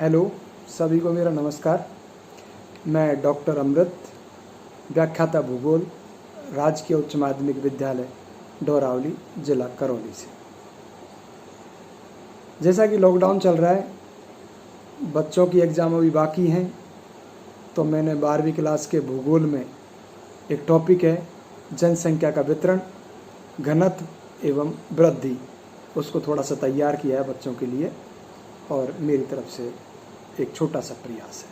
Hello, सभी को मेरा नमस्कार। मैं डॉक्टर अमृत, व्याख्याता भूगोल, राजकीय उच्च माध्यमिक विद्यालय डोरावली, जिला करौली से। जैसा कि लॉकडाउन चल रहा है, बच्चों की एग्ज़ाम अभी बाकी हैं, तो मैंने 12वीं क्लास के भूगोल में एक टॉपिक है जनसंख्या का वितरण, घनत्व एवं वृद्धि, उसको थोड़ा सा तैयार किया है बच्चों के लिए और मेरी तरफ से एक छोटा सा प्रयास है।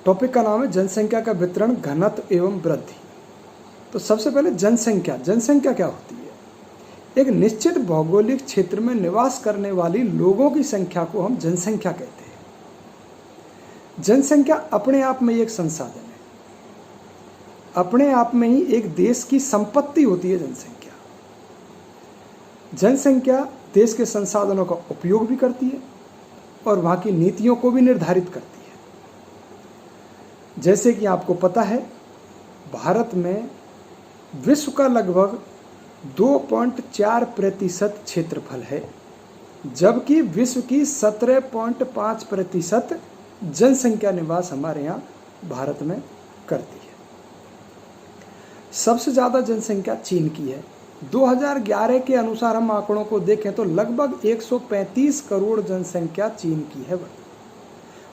टॉपिक का नाम है जनसंख्या का वितरण, घनत्व एवं वृद्धि। तो सबसे पहले जनसंख्या क्या होती है? एक निश्चित भौगोलिक क्षेत्र में निवास करने वाली लोगों की संख्या को हम जनसंख्या कहते हैं। जनसंख्या अपने आप में एक संसाधन है, अपने आप में ही एक देश की संपत्ति होती है। जनसंख्या देश के संसाधनों का उपयोग भी करती है और वहाँ की नीतियों को भी निर्धारित करती है। जैसे कि आपको पता है, भारत में विश्व का लगभग 2.4% क्षेत्रफल है, जबकि विश्व की 17.5% जनसंख्या निवास हमारे यहाँ भारत में करती है। सबसे ज़्यादा जनसंख्या चीन की है। 2011 के अनुसार हम आंकड़ों को देखें तो लगभग 135 करोड़ जनसंख्या चीन की है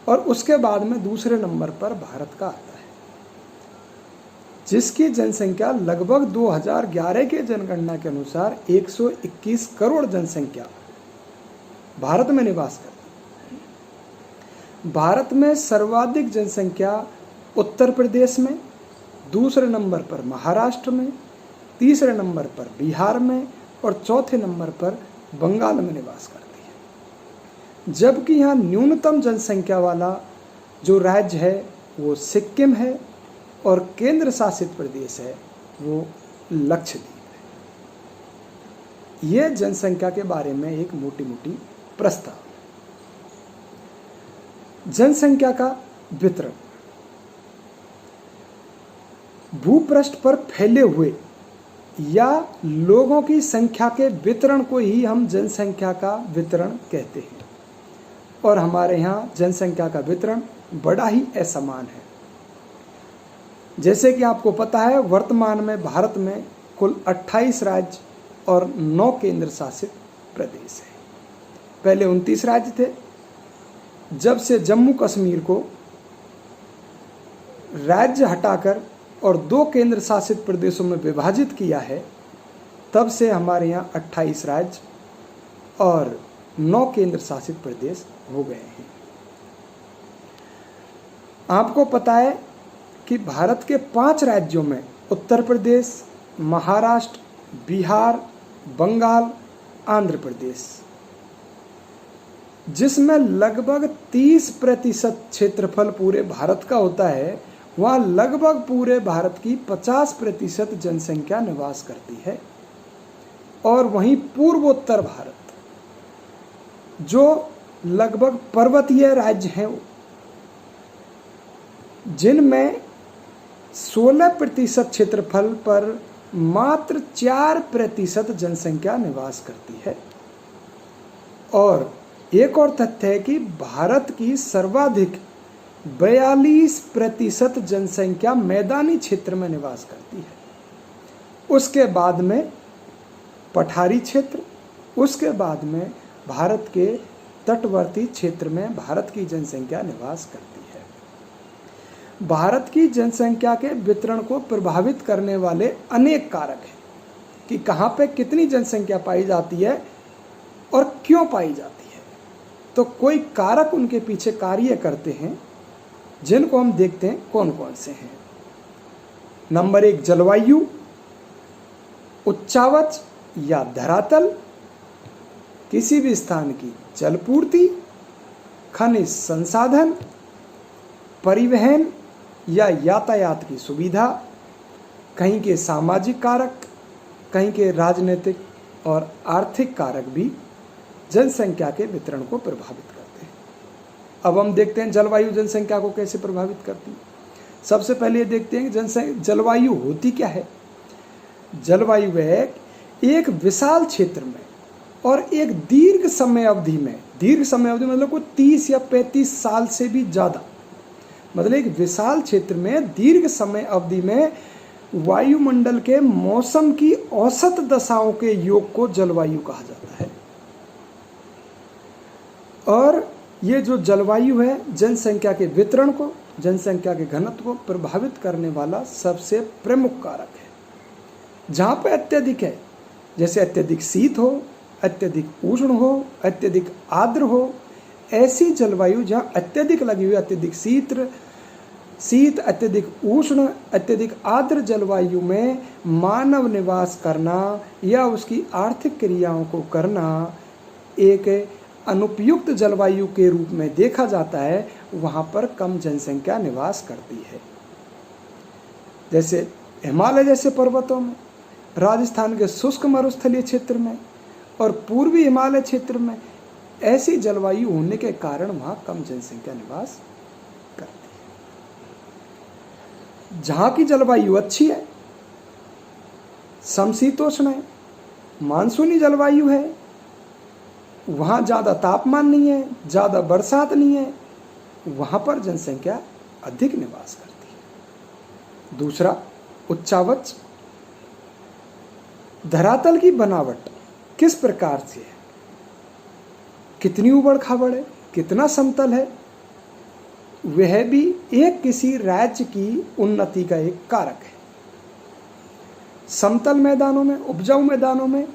और उसके बाद में दूसरे नंबर पर भारत का आता है, जिसकी जनसंख्या लगभग 2011 के जनगणना के अनुसार 121 करोड़ जनसंख्या भारत में निवास करती है। भारत में सर्वाधिक जनसंख्या उत्तर प्रदेश में, दूसरे नंबर पर महाराष्ट्र में, तीसरे नंबर पर बिहार में और चौथे नंबर पर बंगाल में निवास करती है। जबकि यहाँ न्यूनतम जनसंख्या वाला जो राज्य है वो सिक्किम है और केंद्र शासित प्रदेश है वो लक्षद्वीप है। यह जनसंख्या के बारे में एक मोटी मोटी प्रस्ताव। जनसंख्या का वितरण भूपृष्ठ पर फैले हुए या लोगों की संख्या के वितरण को ही हम जनसंख्या का वितरण कहते हैं और हमारे यहाँ जनसंख्या का वितरण बड़ा ही असमान है। जैसे कि आपको पता है, वर्तमान में भारत में कुल 28 राज्य और 9 केंद्र शासित प्रदेश हैं। पहले 29 राज्य थे। जब से जम्मू कश्मीर को राज्य हटाकर और 2 केंद्र शासित प्रदेशों में विभाजित किया है, तब से हमारे यहाँ 28 राज्य और 9 केंद्र शासित प्रदेश हो गए हैं। आपको पता है कि भारत के 5 राज्यों में उत्तर प्रदेश, महाराष्ट्र, बिहार, बंगाल, आंध्र प्रदेश, जिसमें लगभग 30% क्षेत्रफल पूरे भारत का होता है, वहाँ लगभग पूरे भारत की 50% जनसंख्या निवास करती है। और वहीं पूर्वोत्तर भारत, जो लगभग पर्वतीय राज्य हैं, जिनमें 16% क्षेत्रफल पर मात्र 4% जनसंख्या निवास करती है। और एक और तथ्य है कि भारत की सर्वाधिक 42% जनसंख्या मैदानी क्षेत्र में निवास करती है। उसके बाद में पठारी क्षेत्र, उसके बाद में भारत के तटवर्ती क्षेत्र में भारत की जनसंख्या निवास करती है। भारत की जनसंख्या के वितरण को प्रभावित करने वाले अनेक कारक हैं कि कहाँ पे कितनी जनसंख्या पाई जाती है और क्यों पाई जाती है। तो कोई कारक उनके पीछे कार्य करते हैं, जिनको हम देखते हैं कौन कौन से हैं। नंबर 1, जलवायु, उच्चावच या धरातल, किसी भी स्थान की जलपूर्ति, खनिज संसाधन, परिवहन या यातायात की सुविधा, कहीं के सामाजिक कारक, कहीं के राजनीतिक और आर्थिक कारक भी जनसंख्या के वितरण को प्रभावित करते हैं। अब हम देखते हैं जलवायु जनसंख्या को कैसे प्रभावित करती है। सबसे पहले देखते हैं कि जलवायु होती क्या है। जलवायु है एक विशाल क्षेत्र में और एक दीर्घ समय अवधि मतलब कोई 30 या 35 साल से भी ज़्यादा, मतलब एक विशाल क्षेत्र में दीर्घ समय अवधि में वायुमंडल के मौसम की औसत दशाओं के योग को जलवायु कहा जाता है। और ये जो जलवायु है जनसंख्या के वितरण को, जनसंख्या के घनत्व को प्रभावित करने वाला सबसे प्रमुख कारक है। जहाँ पर अत्यधिक है, जैसे अत्यधिक शीत हो, अत्यधिक उष्ण हो, अत्यधिक आर्द्र हो, ऐसी जलवायु जहाँ अत्यधिक लगी हुई, अत्यधिक शीत, अत्यधिक उष्ण, अत्यधिक आर्द्र जलवायु में मानव निवास करना या उसकी आर्थिक क्रियाओं को करना एक अनुपयुक्त जलवायु के रूप में देखा जाता है। वहाँ पर कम जनसंख्या निवास करती है। जैसे हिमालय जैसे पर्वतों में, राजस्थान के शुष्क मरुस्थलीय क्षेत्र में और पूर्वी हिमालय क्षेत्र में ऐसी जलवायु होने के कारण वहाँ कम जनसंख्या निवास करती है। जहाँ की जलवायु अच्छी है, समशीतोष्ण है, मानसूनी जलवायु है, वहाँ ज़्यादा तापमान नहीं है, ज़्यादा बरसात नहीं है, वहाँ पर जनसंख्या अधिक निवास करती है। दूसरा, उच्चावच। धरातल की बनावट किस प्रकार से है, कितनी उबड़ खाबड़ है, कितना समतल है, वह भी एक किसी राज्य की उन्नति का एक कारक है। समतल मैदानों में, उपजाऊ मैदानों में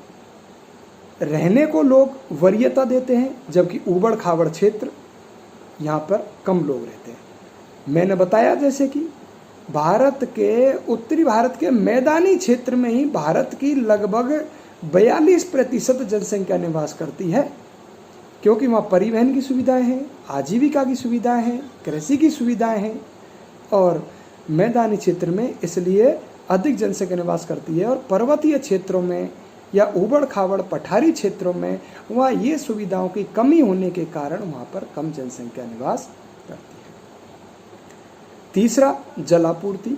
रहने को लोग वरीयता देते हैं, जबकि उबड़ खाबड़ क्षेत्र यहाँ पर कम लोग रहते हैं। मैंने बताया जैसे कि उत्तरी भारत के मैदानी क्षेत्र में ही भारत की लगभग 42% जनसंख्या निवास करती है, क्योंकि वहाँ परिवहन की सुविधाएं हैं, आजीविका की सुविधाएं हैं, कृषि की सुविधाएं हैं, और मैदानी क्षेत्र में इसलिए अधिक जनसंख्या निवास करती है। और पर्वतीय क्षेत्रों में या उबड़ खाबड़ पठारी क्षेत्रों में वहाँ ये सुविधाओं की कमी होने के कारण वहाँ पर कम जनसंख्या निवास करती है। तीसरा, जलापूर्ति।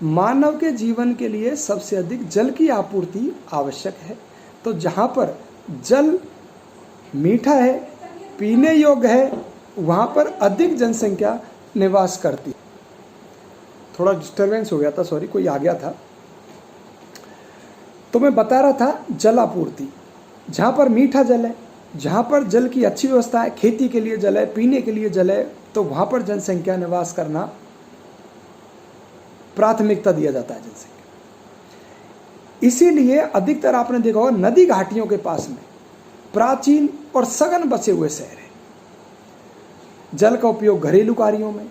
मानव के जीवन के लिए सबसे अधिक जल की आपूर्ति आवश्यक है। तो जहाँ पर जल मीठा है, पीने योग्य है, वहाँ पर अधिक जनसंख्या निवास करती है। थोड़ा डिस्टरबेंस हो गया था, सॉरी, कोई आ गया था। तो मैं बता रहा था जलापूर्ति, जहाँ पर मीठा जल है, जहाँ पर जल की अच्छी व्यवस्था है, खेती के लिए जल है, पीने के लिए जल है, तो वहाँ पर जनसंख्या निवास करना प्राथमिकता दिया जाता है जनसंख्या। इसीलिए अधिकतर आपने देखा होगा नदी घाटियों के पास में प्राचीन और सघन बसे हुए शहर हैं। जल का उपयोग घरेलू कार्यों में,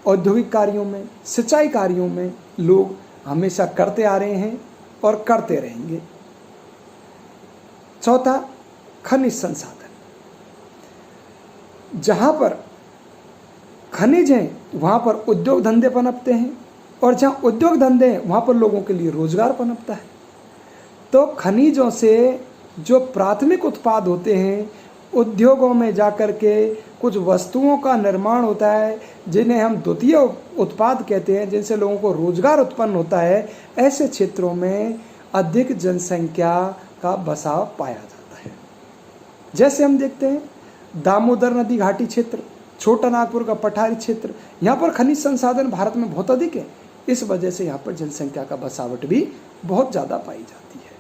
औद्योगिक कार्यों में, सिंचाई कार्यों में लोग हमेशा करते आ रहे हैं और करते रहेंगे। चौथा, खनिज संसाधन। जहां पर खनिज हैं वहां पर उद्योग धंधे पनपते हैं, और जहां उद्योग धंधे हैं वहां पर लोगों के लिए रोजगार पनपता है। तो खनिजों से जो प्राथमिक उत्पाद होते हैं, उद्योगों में जाकर के कुछ वस्तुओं का निर्माण होता है जिन्हें हम द्वितीय उत्पाद कहते हैं, जिनसे लोगों को रोजगार उत्पन्न होता है। ऐसे क्षेत्रों में अधिक जनसंख्या का बसाव पाया जाता है। जैसे हम देखते हैं दामोदर नदी घाटी क्षेत्र, छोटा नागपुर का पठारी क्षेत्र, यहाँ पर खनिज संसाधन भारत में बहुत अधिक है। इस वजह से यहाँ पर जनसंख्या का बसावट भी बहुत ज़्यादा पाई जाती है।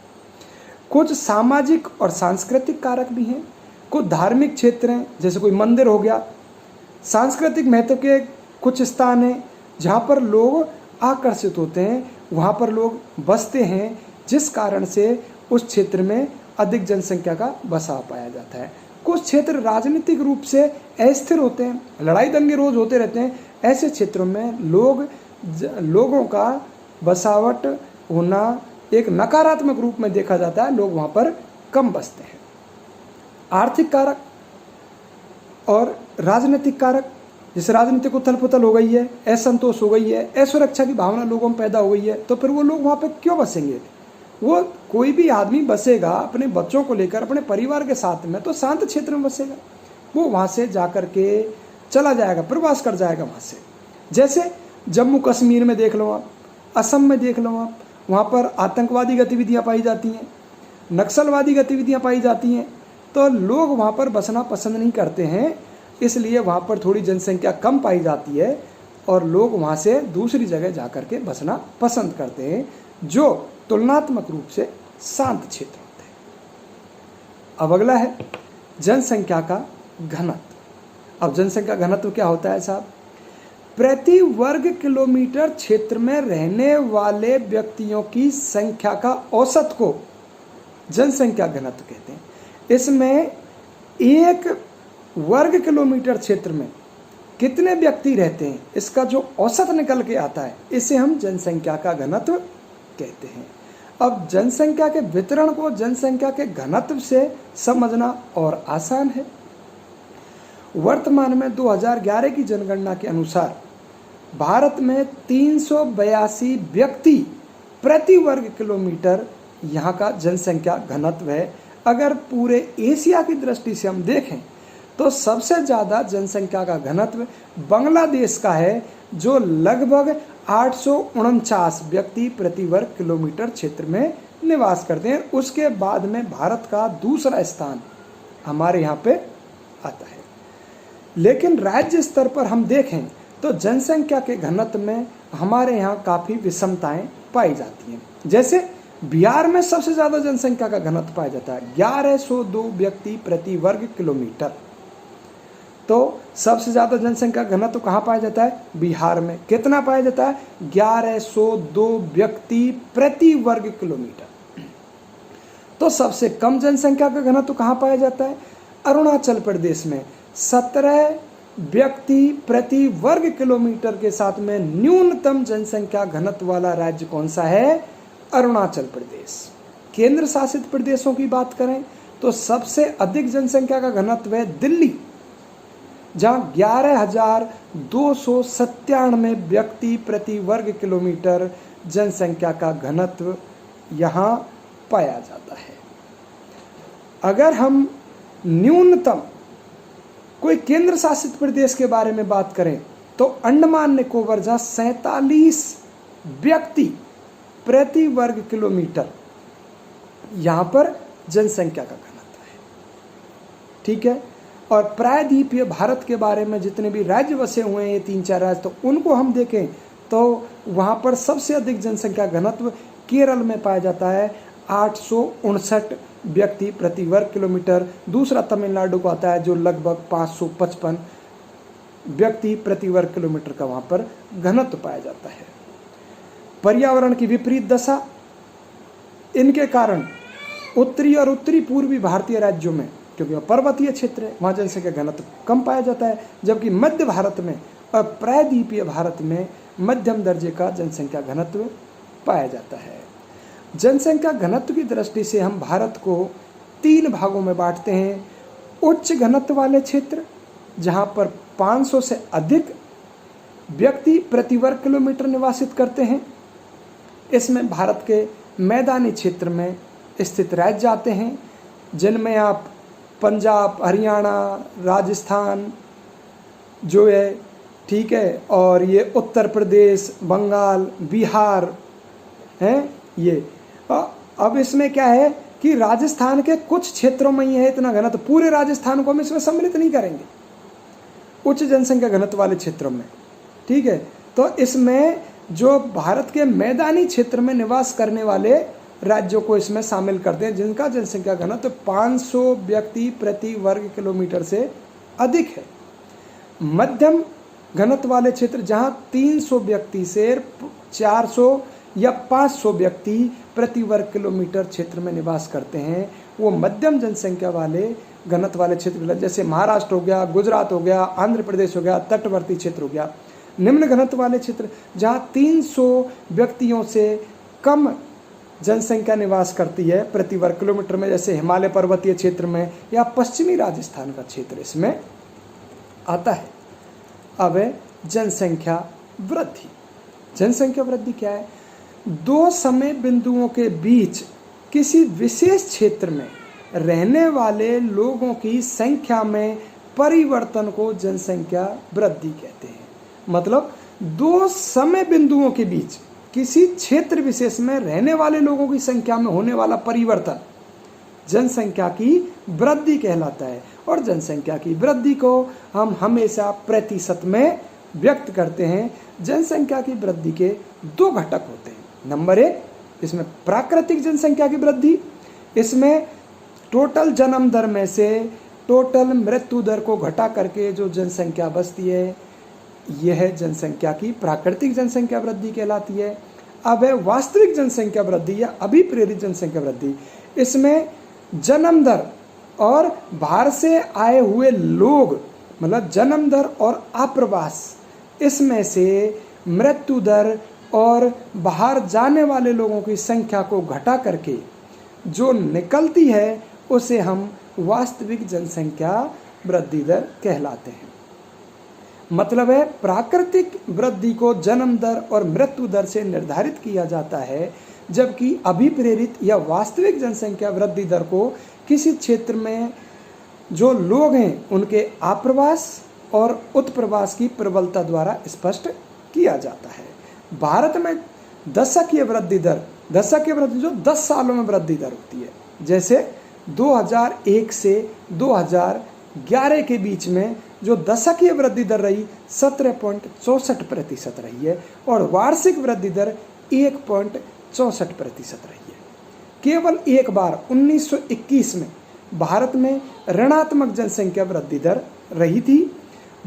कुछ सामाजिक और सांस्कृतिक कारक भी हैं। कुछ धार्मिक क्षेत्र हैं, जैसे कोई मंदिर हो गया। सांस्कृतिक महत्व के कुछ स्थान हैं जहाँ पर लोग आकर्षित होते हैं, वहाँ पर लोग बसते हैं, जिस कारण से उस क्षेत्र में अधिक जनसंख्या का बसाव पाया जाता है। कुछ क्षेत्र राजनीतिक रूप से अस्थिर होते हैं, लड़ाई दंगे रोज होते रहते हैं। ऐसे क्षेत्रों में लोगों का बसावट होना एक नकारात्मक रूप में देखा जाता है, लोग वहाँ पर कम बसते हैं। आर्थिक कारक और राजनीतिक कारक, जैसे राजनीतिक उथल पुथल हो गई है, असंतोष हो गई है, असुरक्षा की भावना लोगों में पैदा हो गई है, तो फिर वो लोग वहाँ पर क्यों बसेंगे? वो कोई भी आदमी बसेगा अपने बच्चों को लेकर, अपने परिवार के साथ में, तो शांत क्षेत्र में बसेगा। वो वहाँ से जा कर के चला जाएगा, प्रवास कर जाएगा वहाँ से। जैसे जम्मू कश्मीर में देख लो आप, असम में देख लो आप, वहाँ पर आतंकवादी गतिविधियाँ पाई जाती हैं, नक्सलवादी गतिविधियाँ पाई जाती हैं। तो लोग वहाँ पर बसना पसंद नहीं करते हैं, इसलिए वहाँ पर थोड़ी जनसंख्या कम पाई जाती है और लोग वहाँ से दूसरी जगह जा कर के बसना पसंद करते हैं जो तुलनात्मक रूप से शांत क्षेत्र होते हैं। अब अगला है जनसंख्या का घनत्व। अब जनसंख्या घनत्व क्या होता है साहब? प्रति वर्ग किलोमीटर क्षेत्र में रहने वाले व्यक्तियों की संख्या का औसत को जनसंख्या घनत्व कहते हैं। इसमें एक वर्ग किलोमीटर क्षेत्र में कितने व्यक्ति रहते हैं, इसका जो औसत निकल के आता है, इसे हम जनसंख्या का घनत्व कहते हैं। अब जनसंख्या के वितरण को जनसंख्या के घनत्व से समझना और आसान है। वर्तमान में 2011 की जनगणना के अनुसार भारत में 382 व्यक्ति प्रति वर्ग किलोमीटर यहाँ का जनसंख्या घनत्व है। अगर पूरे एशिया की दृष्टि से हम देखें तो सबसे ज़्यादा जनसंख्या का घनत्व बांग्लादेश का है, जो लगभग 849 व्यक्ति प्रति वर्ग किलोमीटर क्षेत्र में निवास करते हैं। उसके बाद में भारत का दूसरा स्थान हमारे यहाँ पे आता है। लेकिन राज्य स्तर पर हम देखें तो जनसंख्या के घनत्व में हमारे यहाँ काफ़ी विषमताएं पाई जाती हैं। जैसे बिहार में सबसे ज़्यादा जनसंख्या का घनत्व पाया जाता है 1102 व्यक्ति प्रति वर्ग किलोमीटर। तो सबसे ज़्यादा जनसंख्या घनत्व कहाँ पाया जाता है? बिहार में। कितना पाया जाता है? 1102 व्यक्ति प्रति वर्ग किलोमीटर। तो सबसे कम जनसंख्या का घनत्व कहाँ पाया जाता है? अरुणाचल प्रदेश में। 17 व्यक्ति प्रति वर्ग किलोमीटर के साथ में न्यूनतम जनसंख्या घनत्व वाला राज्य कौन सा है? अरुणाचल प्रदेश। केंद्र शासित प्रदेशों की बात करें तो सबसे अधिक जनसंख्या का घनत्व है दिल्ली, जहाँ 11,297 व्यक्ति प्रति वर्ग किलोमीटर जनसंख्या का घनत्व यहाँ पाया जाता है। अगर हम न्यूनतम कोई केंद्र शासित प्रदेश के बारे में बात करें तो अंडमान निकोबार, जहाँ 47 व्यक्ति प्रति वर्ग किलोमीटर यहाँ पर जनसंख्या का घनत्व है। ठीक है। और प्रायद्वीपीय भारत के बारे में जितने भी राज्य बसे हुए हैं, ये 3-4 राज्य, तो उनको हम देखें तो वहाँ पर सबसे अधिक जनसंख्या घनत्व केरल में पाया जाता है 859 व्यक्ति प्रति वर्ग किलोमीटर। दूसरा तमिलनाडु को आता है जो लगभग 555 व्यक्ति प्रति वर्ग किलोमीटर का वहाँ पर घनत्व पाया जाता है। पर्यावरण की विपरीत दशा, इनके कारण उत्तरी और उत्तरी पूर्वी भारतीय राज्यों में, क्योंकि वह पर्वतीय क्षेत्र है, वहाँ जनसंख्या घनत्व कम पाया जाता है, जबकि मध्य भारत में और प्रायद्वीपीय भारत में मध्यम दर्जे का जनसंख्या घनत्व पाया जाता है। जनसंख्या घनत्व की दृष्टि से हम भारत को 3 भागों में बांटते हैं। उच्च घनत्व वाले क्षेत्र, जहाँ पर 500 से अधिक व्यक्ति प्रति वर्ग किलोमीटर निवासित करते हैं। इसमें भारत के मैदानी क्षेत्र में स्थित राज्य आते हैं, जिनमें आप पंजाब, हरियाणा, राजस्थान जो है, ठीक है, और ये उत्तर प्रदेश, बंगाल, बिहार हैं ये। अब इसमें क्या है कि राजस्थान के कुछ क्षेत्रों में ही है इतना घनत्व, पूरे राजस्थान को हम इसमें सम्मिलित नहीं करेंगे उच्च जनसंख्या घनत्व वाले क्षेत्रों में। ठीक है। तो इसमें जो भारत के मैदानी क्षेत्र में निवास करने वाले राज्यों को इसमें शामिल करते हैं, जिनका जनसंख्या घनत्व 500 व्यक्ति प्रति वर्ग किलोमीटर से अधिक है। मध्यम घनत्व वाले क्षेत्र, जहां 300 व्यक्ति से 400 या 500 व्यक्ति प्रति वर्ग किलोमीटर क्षेत्र में निवास करते हैं, वो मध्यम जनसंख्या वाले घनत्व वाले क्षेत्र, जैसे महाराष्ट्र हो गया, गुजरात हो गया, आंध्र प्रदेश हो गया, तटवर्ती क्षेत्र हो गया। निम्न घनत्व वाले क्षेत्र, जहाँ 300 व्यक्तियों से कम जनसंख्या निवास करती है प्रति वर्ग किलोमीटर में, जैसे हिमालय पर्वतीय क्षेत्र में या पश्चिमी राजस्थान का क्षेत्र इसमें आता है। अब है जनसंख्या वृद्धि। जनसंख्या वृद्धि क्या है? 2 समय बिंदुओं के बीच किसी विशेष क्षेत्र में रहने वाले लोगों की संख्या में परिवर्तन को जनसंख्या वृद्धि कहते हैं। मतलब 2 समय बिंदुओं के बीच किसी क्षेत्र विशेष में रहने वाले लोगों की संख्या में होने वाला परिवर्तन जनसंख्या की वृद्धि कहलाता है। और जनसंख्या की वृद्धि को हम हमेशा प्रतिशत में व्यक्त करते हैं। जनसंख्या की वृद्धि के दो घटक होते हैं। नंबर एक, इसमें प्राकृतिक जनसंख्या की वृद्धि, इसमें टोटल जन्म दर में से टोटल मृत्यु दर को घटा करके जो जनसंख्या बचती है, यह जनसंख्या की प्राकृतिक जनसंख्या वृद्धि कहलाती है। अब है वास्तविक जनसंख्या वृद्धि या अभिप्रेरित जनसंख्या वृद्धि। इसमें जन्म दर और बाहर से आए हुए लोग, मतलब जन्म दर और आप्रवास, इसमें से मृत्यु दर और बाहर जाने वाले लोगों की संख्या को घटा करके जो निकलती है उसे हम वास्तविक जनसंख्या वृद्धि दर कहलाते हैं। मतलब है प्राकृतिक वृद्धि को जन्म दर और मृत्यु दर से निर्धारित किया जाता है, जबकि अभिप्रेरित या वास्तविक जनसंख्या वृद्धि दर को किसी क्षेत्र में जो लोग हैं उनके आप्रवास और उत्प्रवास की प्रबलता द्वारा स्पष्ट किया जाता है। भारत में दशकीय वृद्धि दर, दशकीय वृद्धि जो 10 सालों में वृद्धि दर होती है, जैसे 2001 से 2011 के बीच में जो दशकीय वृद्धि दर रही 17.64% रही है और वार्षिक वृद्धि दर 1.64% रही है। केवल एक बार 1921 में भारत में ऋणात्मक जनसंख्या वृद्धि दर रही थी।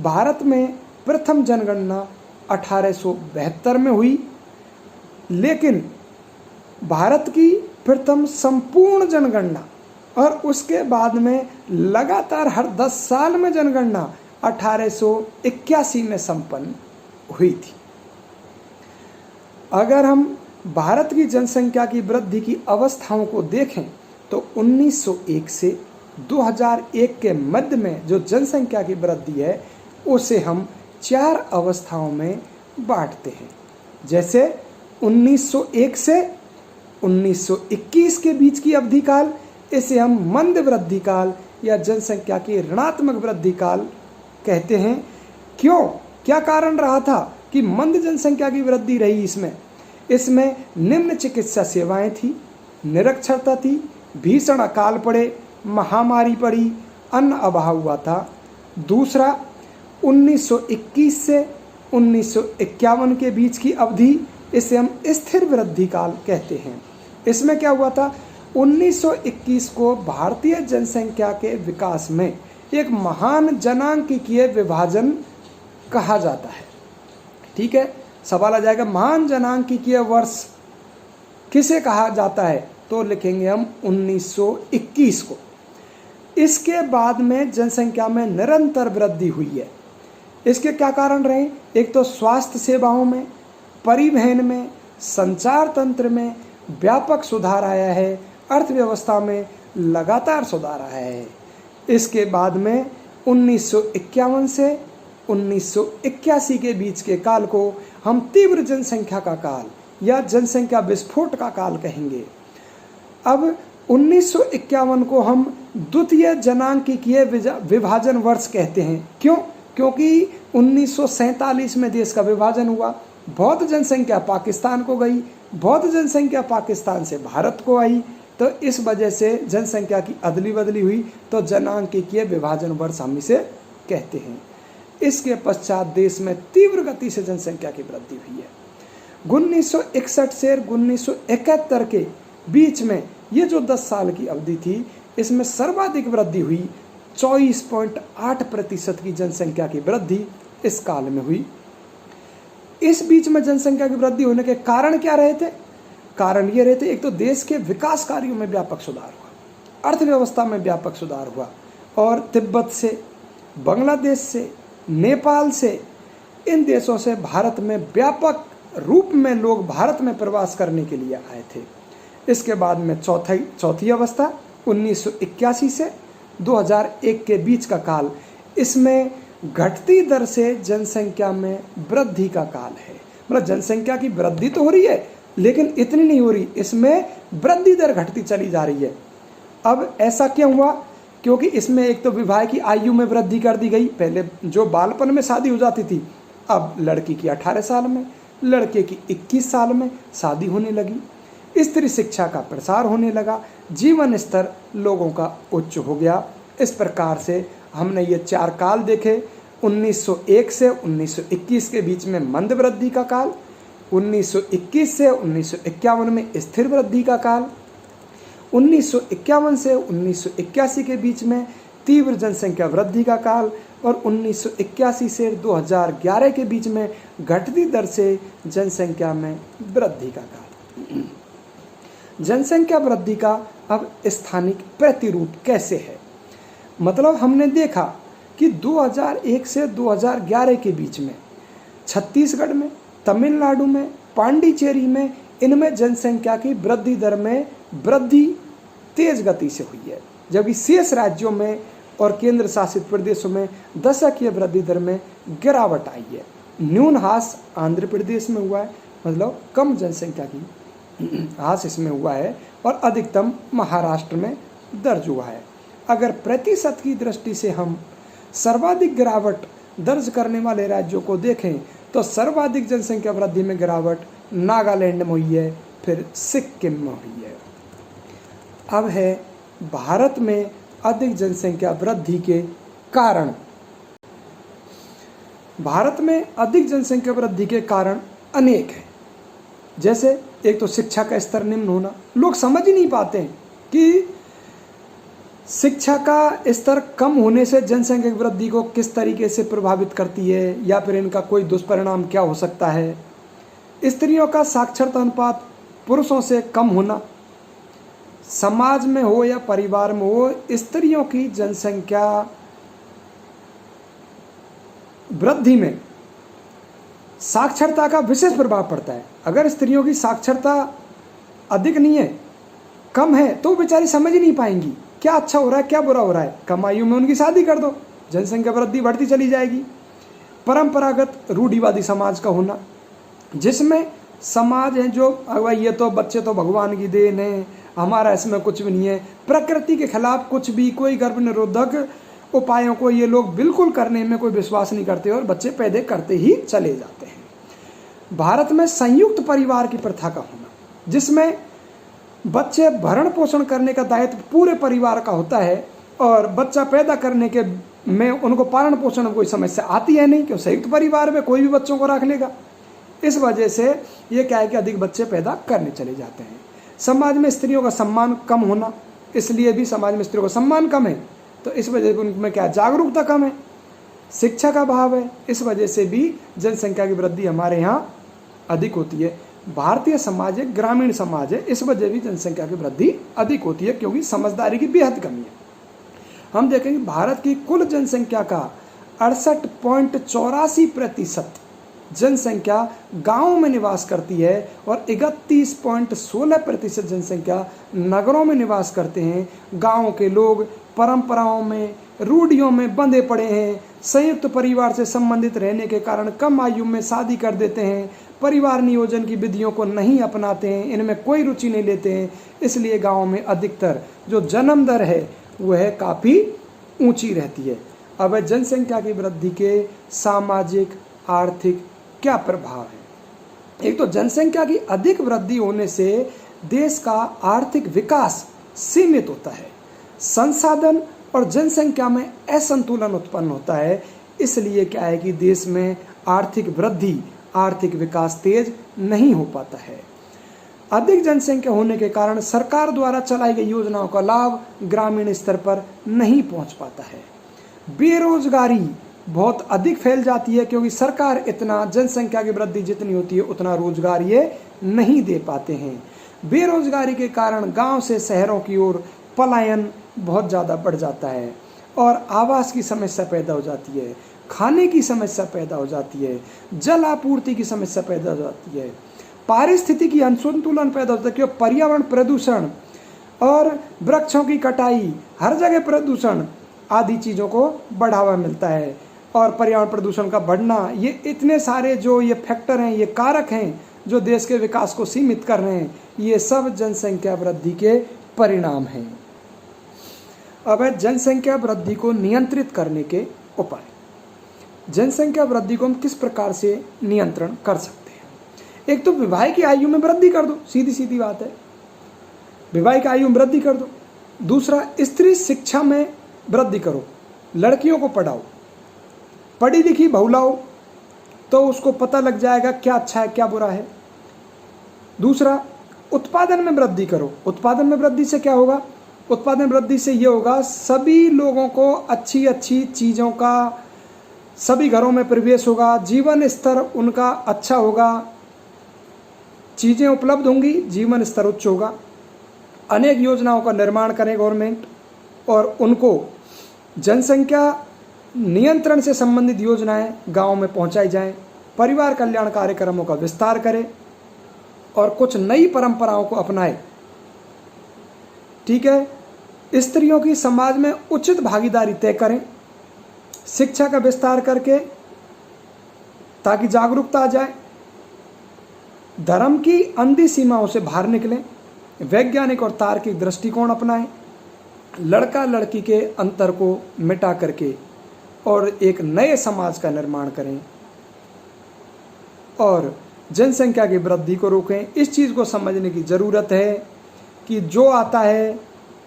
भारत में प्रथम जनगणना 1872 में हुई, लेकिन भारत की प्रथम संपूर्ण जनगणना और उसके बाद में लगातार हर 10 साल में जनगणना 1881 में संपन्न हुई थी। अगर हम भारत की जनसंख्या की वृद्धि की अवस्थाओं को देखें तो 1901 से 2001 के मध्य में जो जनसंख्या की वृद्धि है उसे हम 4 अवस्थाओं में बांटते हैं। जैसे 1901 से 1921 के बीच की अवधि काल, इसे हम मंद वृद्धि काल या जनसंख्या की ऋणात्मक वृद्धि काल कहते हैं। क्यों, क्या कारण रहा था कि मंद जनसंख्या की वृद्धि रही? इसमें निम्न चिकित्सा सेवाएं थी, निरक्षरता थी, भीषण अकाल पड़े, महामारी पड़ी, अन्न अभाव हुआ था। दूसरा, 1921 से 1951 के बीच की अवधि, इसे हम स्थिर वृद्धि काल कहते हैं। इसमें क्या हुआ था? 1921 को भारतीय जनसंख्या के विकास में एक महान जनांकीय विभाजन कहा जाता है। ठीक है, सवाल आ जाएगा महान जनांकीय वर्ष किसे कहा जाता है? तो लिखेंगे हम 1921 को। इसके बाद में जनसंख्या में निरंतर वृद्धि हुई है। इसके क्या कारण रहे? एक तो स्वास्थ्य सेवाओं में, परिवहन में, संचार तंत्र में व्यापक सुधार आया है, अर्थव्यवस्था में लगातार सुधार आया है। इसके बाद में 1951 से 1981 के बीच के काल को हम तीव्र जनसंख्या का काल या जनसंख्या विस्फोट का काल कहेंगे। अब 1951 को हम द्वितीय जनांकीय विभाजन वर्ष कहते हैं। क्यों? क्योंकि 1947 में देश का विभाजन हुआ, बहुत जनसंख्या पाकिस्तान को गई, बहुत जनसंख्या पाकिस्तान से भारत को आई, तो इस वजह से जनसंख्या की अदली बदली हुई, तो जनांकीय विभाजन वर्ष हम इसे कहते हैं। इसके पश्चात देश में तीव्र गति से जनसंख्या की वृद्धि हुई है। 1961 से 1971 के बीच में ये जो 10 साल की अवधि थी, इसमें सर्वाधिक वृद्धि हुई। 24.8% की जनसंख्या की वृद्धि इस काल में हुई। इस बीच में जनसंख्या की वृद्धि होने के कारण क्या रहे थे? कारण ये रहे थे, एक तो देश के विकास कार्यों में व्यापक सुधार हुआ, अर्थव्यवस्था में व्यापक सुधार हुआ, और तिब्बत से, बांग्लादेश से, नेपाल से, इन देशों से भारत में व्यापक रूप में लोग भारत में प्रवास करने के लिए आए थे। इसके बाद में चौथी अवस्था 1981 से 2001 के बीच का काल, इसमें घटती दर से जनसंख्या में वृद्धि का काल है। मतलब जनसंख्या की वृद्धि तो हो रही है लेकिन इतनी नहीं हो रही, इसमें वृद्धि दर घटती चली जा रही है। अब ऐसा क्यों हुआ? क्योंकि इसमें एक तो विवाह की आयु में वृद्धि कर दी गई। पहले जो बालपन में शादी हो जाती थी, अब लड़की की 18 साल में, लड़के की 21 साल में शादी होने लगी। स्त्री शिक्षा का प्रसार होने लगा, जीवन स्तर लोगों का उच्च हो गया। इस प्रकार से हमने ये 4 काल देखे। 1901 से 1921 के बीच में मंद वृद्धि का काल, 1921 से 1951 में स्थिर वृद्धि का काल, 1951 से 1981 के बीच में तीव्र जनसंख्या वृद्धि का काल, और 1981 से 2011 के बीच में घटती दर से जनसंख्या में वृद्धि का काल। जनसंख्या वृद्धि का अब स्थानिक प्रतिरूप कैसे है? मतलब हमने देखा कि 2001 से 2011 के बीच में छत्तीसगढ़ में, तमिलनाडु में, पांडिचेरी में, इनमें जनसंख्या की वृद्धि दर में वृद्धि तेज गति से हुई है, जबकि शेष राज्यों में और केंद्र शासित प्रदेशों में दशकीय वृद्धि दर में गिरावट आई है। न्यून ह्रास आंध्र प्रदेश में हुआ है, मतलब कम जनसंख्या की ह्रास इसमें हुआ है, और अधिकतम महाराष्ट्र में दर्ज हुआ है। अगर प्रतिशत की दृष्टि से हम सर्वाधिक गिरावट दर्ज करने वाले राज्यों को देखें तो सर्वाधिक जनसंख्या वृद्धि में गिरावट नागालैंड में हुई है, फिर सिक्किम में हुई है। अब है भारत में अधिक जनसंख्या वृद्धि के कारण। भारत में अधिक जनसंख्या वृद्धि के कारण अनेक हैं। जैसे एक तो शिक्षा का स्तर निम्न होना, लोग समझ ही नहीं पाते हैं कि शिक्षा का स्तर कम होने से जनसंख्या वृद्धि को किस तरीके से प्रभावित करती है, या फिर इनका कोई दुष्परिणाम क्या हो सकता है। स्त्रियों का साक्षरता अनुपात पुरुषों से कम होना, समाज में हो या परिवार में हो, स्त्रियों की जनसंख्या वृद्धि में साक्षरता का विशेष प्रभाव पड़ता है। अगर स्त्रियों की साक्षरता अधिक नहीं है, कम है, तो बेचारी समझ ही नहीं पाएंगी क्या अच्छा हो रहा है क्या बुरा हो रहा है। कम आयु में उनकी शादी कर दो, जनसंख्या वृद्धि बढ़ती चली जाएगी। परंपरागत रूढ़िवादी समाज का होना, जिसमें समाज है जो ये तो बच्चे तो भगवान की देन है, हमारा इसमें कुछ भी नहीं है, प्रकृति के खिलाफ कुछ भी, कोई गर्भ निरोधक उपायों को ये लोग बिल्कुल करने में कोई विश्वास नहीं करते और बच्चे पैदा करते ही चले जाते हैं। भारत में संयुक्त परिवार की प्रथा का होना, जिसमें बच्चे भरण पोषण करने का दायित्व पूरे परिवार का होता है, और बच्चा पैदा करने के में उनको पालन पोषण में कोई समस्या आती है नहीं, क्यों संयुक्त परिवार में कोई भी बच्चों को रख लेगा। इस वजह से ये क्या है कि अधिक बच्चे पैदा करने चले जाते हैं। समाज में स्त्रियों का सम्मान कम होना, इसलिए भी समाज में स्त्रियों का सम्मान कम है, तो इस वजह से उनमें क्या जागरूकता कम है, शिक्षा का अभाव है, इस वजह से भी जनसंख्या की वृद्धि हमारे यहाँ अधिक होती है। भारतीय समाज एक ग्रामीण समाज है, इस वजह भी जनसंख्या की वृद्धि अधिक होती है, क्योंकि समझदारी की बेहद कमी है। हम देखेंगे भारत की कुल जनसंख्या का 68.84% जनसंख्या गांवों में निवास करती है और 31.16% जनसंख्या नगरों में निवास करते हैं। गांवों के लोग परंपराओं में, रूढ़ियों में बंधे पड़े हैं, संयुक्त परिवार से संबंधित रहने के कारण कम आयु में शादी कर देते हैं, परिवार नियोजन की विधियों को नहीं अपनाते हैं, इनमें कोई रुचि नहीं लेते हैं, इसलिए गाँव में अधिकतर जो जन्म दर है वह काफ़ी ऊंची रहती है। अब जनसंख्या की वृद्धि के सामाजिक आर्थिक क्या प्रभाव है? एक तो जनसंख्या की अधिक वृद्धि होने से देश का आर्थिक विकास सीमित होता है, संसाधन और जनसंख्या में असंतुलन उत्पन्न होता है, इसलिए क्या है कि देश में आर्थिक वृद्धि, आर्थिक विकास तेज नहीं हो पाता है। अधिक जनसंख्या होने के कारण सरकार द्वारा चलाई गई योजनाओं का लाभ ग्रामीण स्तर पर नहीं पहुंच पाता है। बेरोजगारी बहुत अधिक फैल जाती है, क्योंकि सरकार इतना जनसंख्या की वृद्धि जितनी होती है उतना रोजगार ये नहीं दे पाते हैं। बेरोजगारी के कारण गांव से शहरों की ओर पलायन बहुत ज़्यादा बढ़ जाता है और आवास की समस्या पैदा हो जाती है, खाने की समस्या पैदा हो जाती है, जल आपूर्ति की समस्या पैदा हो जाती है, पारिस्थितिकी असंतुलन पैदा होता है, क्योंकि पर्यावरण प्रदूषण और वृक्षों की कटाई, हर जगह प्रदूषण आदि चीज़ों को बढ़ावा मिलता है। और पर्यावरण प्रदूषण का बढ़ना, ये इतने सारे जो ये फैक्टर हैं, ये कारक हैं जो देश के विकास को सीमित कर रहे हैं, ये सब जनसंख्या वृद्धि के परिणाम हैं। अब है जनसंख्या वृद्धि को नियंत्रित करने के उपाय। जनसंख्या वृद्धि को हम किस प्रकार से नियंत्रण कर सकते हैं? एक तो विवाह की आयु में वृद्धि कर दो, सीधी सीधी बात है। विवाहिक आयु में वृद्धि कर दो। दूसरा, स्त्री शिक्षा में वृद्धि करो, लड़कियों को पढ़ाओ, पढ़ी लिखी बहू लाओ तो उसको पता लग जाएगा क्या अच्छा है क्या बुरा है। दूसरा, उत्पादन में वृद्धि करो। उत्पादन में वृद्धि से क्या होगा? उत्पादन वृद्धि से ये होगा, सभी लोगों को अच्छी अच्छी चीज़ों का सभी घरों में प्रवेश होगा, जीवन स्तर उनका अच्छा होगा, चीज़ें उपलब्ध होंगी, जीवन स्तर उच्च होगा। अनेक योजनाओं का निर्माण करें गवर्नमेंट और उनको जनसंख्या नियंत्रण से संबंधित योजनाएं गांव में पहुंचाई जाएं। परिवार कल्याण कार्यक्रमों का विस्तार करें और कुछ नई परंपराओं को अपनाएं। ठीक है। स्त्रियों की समाज में उचित भागीदारी तय करें, शिक्षा का विस्तार करके ताकि जागरूकता आ जाए। धर्म की अंधी सीमाओं से बाहर निकलें, वैज्ञानिक और तार्किक दृष्टिकोण अपनाएं, लड़का लड़की के अंतर को मिटा करके और एक नए समाज का निर्माण करें और जनसंख्या की वृद्धि को रोकें। इस चीज़ को समझने की ज़रूरत है कि जो आता है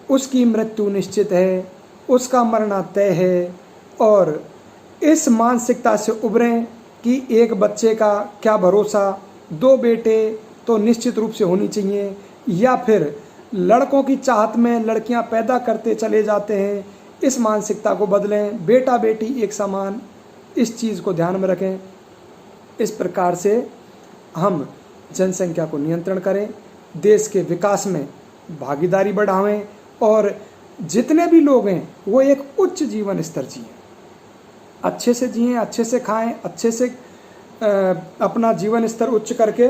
उसकी मृत्यु निश्चित है, उसका मरना तय है और इस मानसिकता से उभरें कि एक बच्चे का क्या भरोसा, 2 बेटे तो निश्चित रूप से होनी चाहिए, या फिर लड़कों की चाहत में लड़कियां पैदा करते चले जाते हैं। इस मानसिकता को बदलें, बेटा बेटी एक समान, इस चीज़ को ध्यान में रखें। इस प्रकार से हम जनसंख्या को नियंत्रण करें, देश के विकास में भागीदारी बढ़ावें और जितने भी लोग हैं वो एक उच्च जीवन स्तर जिएं, अच्छे से जिएं, अच्छे से खाएं, अच्छे से अपना जीवन स्तर उच्च करके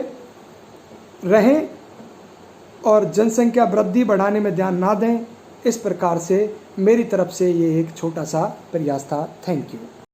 रहें और जनसंख्या वृद्धि बढ़ाने में ध्यान ना दें। इस प्रकार से मेरी तरफ से ये एक छोटा सा प्रयास था। Thank you.